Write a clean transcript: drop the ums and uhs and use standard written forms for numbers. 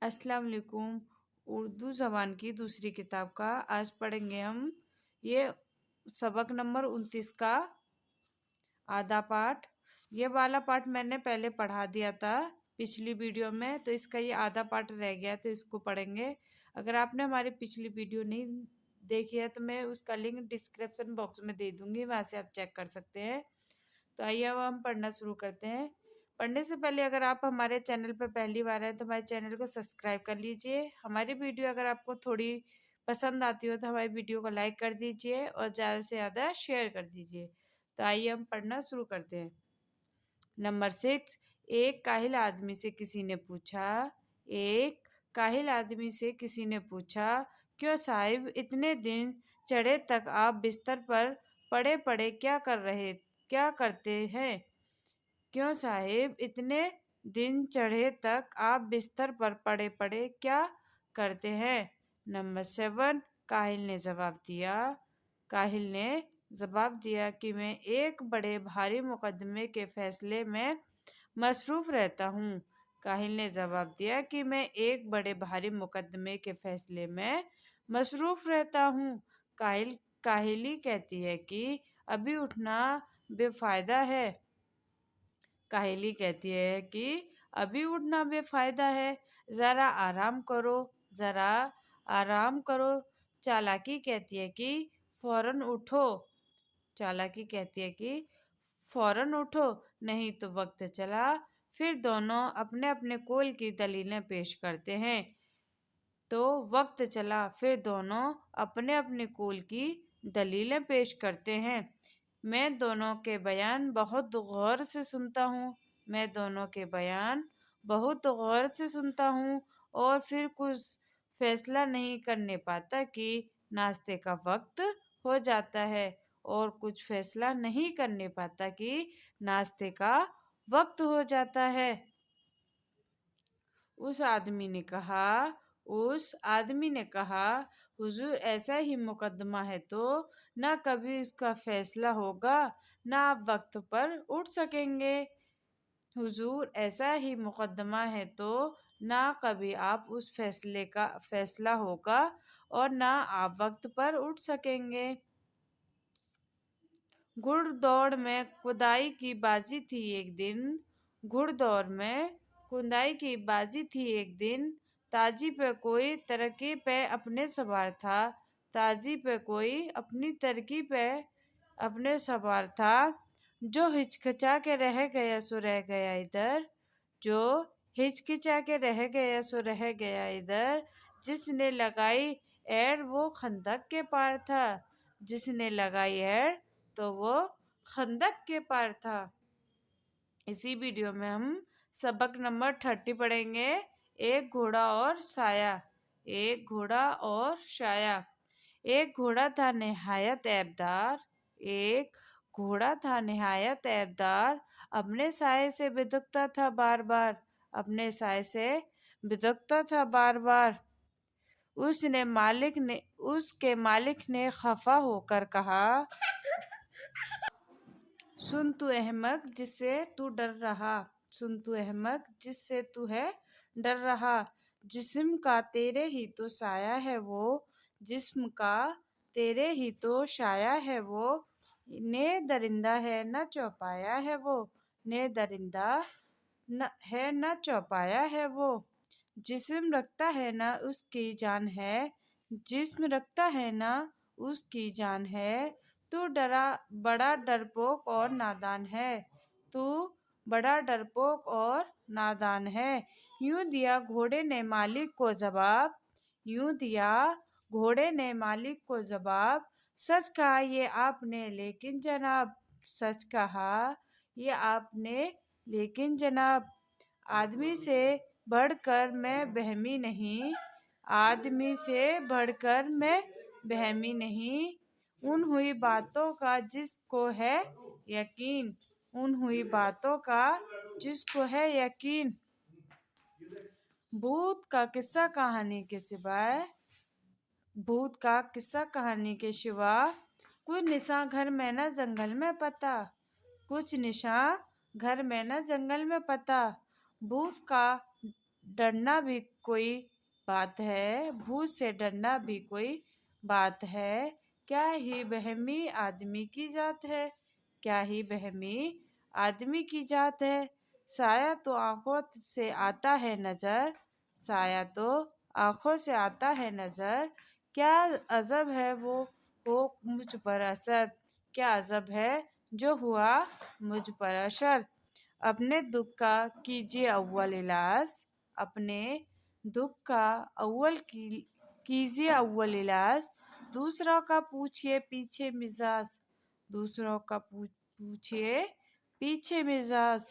अस्सलाम वालेकुम। उर्दू ज़बान की दूसरी किताब का आज पढ़ेंगे हम ये सबक नंबर 29 का आधा पाठ। ये वाला पाठ मैंने पहले पढ़ा दिया था पिछली वीडियो में, तो इसका ये आधा पाठ रह गया, तो इसको पढ़ेंगे। अगर आपने हमारी पिछली वीडियो नहीं देखी है तो मैं उसका लिंक डिस्क्रिप्शन बॉक्स में दे दूंगी, वहाँ से आप चेक कर सकते हैं। तो आइए अब हम पढ़ना शुरू करते हैं। पढ़ने से पहले अगर आप हमारे चैनल पर पहली बार हैं तो हमारे चैनल को सब्सक्राइब कर लीजिए। हमारी वीडियो अगर आपको थोड़ी पसंद आती हो तो हमारी वीडियो को लाइक कर दीजिए और ज़्यादा से ज़्यादा शेयर कर दीजिए। तो आइए हम पढ़ना शुरू करते हैं। नंबर 6। एक काहिल आदमी से किसी ने पूछा। एक काहिल आदमी से किसी ने पूछा, क्यों साहिब इतने दिन चढ़े तक आप बिस्तर पर पड़े पड़े क्या करते हैं? क्यों साहिब इतने दिन चढ़े तक आप बिस्तर पर पड़े पड़े क्या करते हैं? नंबर 7। काहिल ने जवाब दिया कि मैं एक बड़े भारी मुकदमे के फैसले में मसरूफ रहता हूँ। काहिल ने जवाब दिया कि मैं एक बड़े भारी मुकदमे के फैसले में मसरूफ रहता हूँ। काहिली कहती है कि अभी उठना बेफायदा है। काहिली कहती है कि अभी उठना बेफायदा है, ज़रा आराम करो, ज़रा आराम करो। चालाकी कहती है कि फौरन उठो। चालाकी कहती है कि फौरन उठो, नहीं तो वक्त चला। फिर दोनों अपने अपने कौल की दलीलें पेश करते हैं। तो वक्त चला, फिर दोनों अपने अपने कौल की दलीलें पेश करते हैं। मैं दोनों के बयान बहुत गौर से सुनता हूँ। मैं दोनों के बयान बहुत गौर से सुनता हूँ और फिर कुछ फैसला नहीं करने पाता कि नाश्ते का वक्त हो जाता है, और कुछ फैसला नहीं करने पाता कि नाश्ते का वक्त हो जाता है। उस आदमी ने कहा, हुजूर ऐसा ही मुकदमा है तो ना कभी उसका फैसला होगा, ना आप वक्त पर उठ सकेंगे। हुजूर ऐसा ही मुकदमा है तो ना कभी आप उस फैसले का फैसला होगा और ना आप वक्त पर उठ सकेंगे। घुड़दौड़ में खुदाई की बाजी थी एक दिन। घुड़दौड़ में खुदाई की बाजी थी एक दिन। ताजी पे कोई तरक्की पे अपने सवार था। ताजी पे कोई अपनी तरक्की पे अपने सवार था। जो हिचकिचा के रह गया सो रह गया इधर। जो हिचकिचा के रह गया सो रह गया इधर। जिसने लगाई एड़ वो खंदक के पार था। जिसने लगाई एड़ तो वो खंदक के पार था। इसी वीडियो में हम सबक नंबर 30 पढ़ेंगे। एक घोड़ा और साया। एक घोड़ा और साया। एक घोड़ा था निहायत ऐबदार। एक घोड़ा था निहायत ऐबदार। अपने साये से बिदकता था बार बार। अपने साये से बिदकता था बार बार। उसके मालिक ने खफा होकर कहा, सुन तू अहमक जिससे तू डर रहा। सुन तू अहमक जिससे तू है डर रहा। जिस्म का तेरे ही तो साया है वो। जिस्म का तेरे ही तो साया है वो। ने दरिंदा है न चौपाया है वो। ने दरिंदा है न चौपाया है वो। जिस्म रखता है ना उसकी जान है। जिस्म रखता है ना उसकी जान है। तू बड़ा डरपोक और नादान है। तू बड़ा डरपोक और नादान है। यूं दिया घोड़े ने मालिक को जवाब। यूं दिया घोड़े ने मालिक को जवाब। सच कहा ये आपने लेकिन जनाब। सच कहा ये आपने लेकिन जनाब। आदमी से बढ़कर मैं बहमी नहीं। आदमी से बढ़कर मैं बहमी नहीं। उन हुई बातों का जिसको है यकीन। उन हुई बातों का जिसको है यकीन। भूत का किस्सा कहानी के सिवा कुछ निशा घर में न जंगल में पता। कुछ निशा घर में न जंगल में पता। भूत का डरना भी कोई बात है, भूत से डरना भी कोई बात है। क्या ही बहमी आदमी की जात है, क्या ही बहमी आदमी की जात है। साया तो आंखों से आता है नजर, साया तो आंखों से आता है नजर। क्या अजब है वो हो मुझ पर असर, क्या अजब है जो हुआ मुझ पर असर। अपने दुख का कीजिए अव्वल इलाज, अपने दुख का कीजिए अव्वल इलाज। दूसरों का पूछिए पीछे मिजाज, दूसरों का पूछिए पीछे मिजाज।